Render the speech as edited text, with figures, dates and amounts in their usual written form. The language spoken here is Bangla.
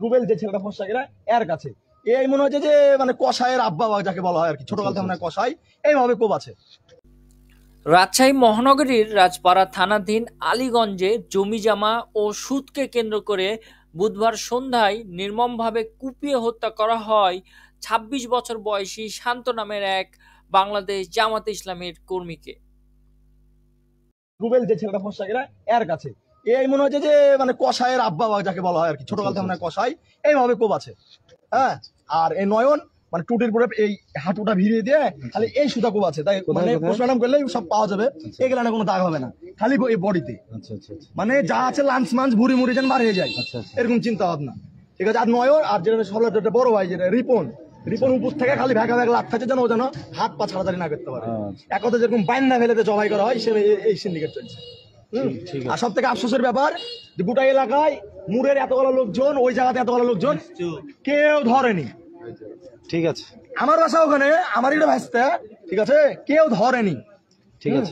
রুবেল যে ছেলেটা ফর্সা কিনা এর কাছে এই মনে হচ্ছে যে মানে কষায়ের আব্বা যাকে বলা হয় আর কি, ছোটকাল থেকে মনে হয় কষাই এইভাবে কোপ আছে। রাজশাহী মহানগরীর রাজপাড়া থানাধীন আলীগঞ্জে জমিজমা ও সুদকে কেন্দ্র করে বুধবার সন্ধ্যায় নির্মমভাবে কুপিয়ে হত্যা করা হয় ২৬ বছর বয়সী শান্ত নামের এক বাংলাদেশ জামাতে ইসলামীর কর্মীকে। রুবেল যে ছেলেটা ফর্সা কিনা এর কাছে এই মনে হচ্ছে যে মানে কষায়ের আব্বা যাকে বলা হয় আর কি, ছোটকাল থেকে মনে হয় কষাই এইভাবে কোপ আছে। হ্যাঁ, আর এই নয়ন মানে টুটির পরে এই হাঁটুটা ভিড়িয়ে দিয়ে খালি এই সুতা কোপ আছে, তাই মানে পোস্টমর্টম করলে সব পাওয়া যাবে, এগুলো কোনো দাগ হবে না, খালি এই বডিতে মানে যা আছে লাঞ্চ মাঞ্চ ভুড়ি মুড়ি যেন বার হয়ে যায় এরকম চিন্তা ভাবনা। ঠিক আছে, আর নয়ন আর যেটা সবটা বড় ভাই যেটা রিপন উপর থেকে খালি ভেগা ভেগা লাভ খাচ্ছে যেন ও যেন হাত পা ছাড়াছাড়ি না করতে পারে। এক কথা যেরকম বাইন্না ফেলেতে জবাই করা হয় সে এই সিন্ডিকেট চলছে। আর সব থেকে আফসোসের ব্যাপার যে গোটা এলাকায় মুরের এতগুলো লোকজন, ওই জায়গাতে এতগুলো লোকজন কেউ ধরেনি। ঠিক আছে, আমার বাসা ওখানে, আমার এটা ভাসতে, ঠিক আছে, কেউ ধরেনি। ঠিক আছে।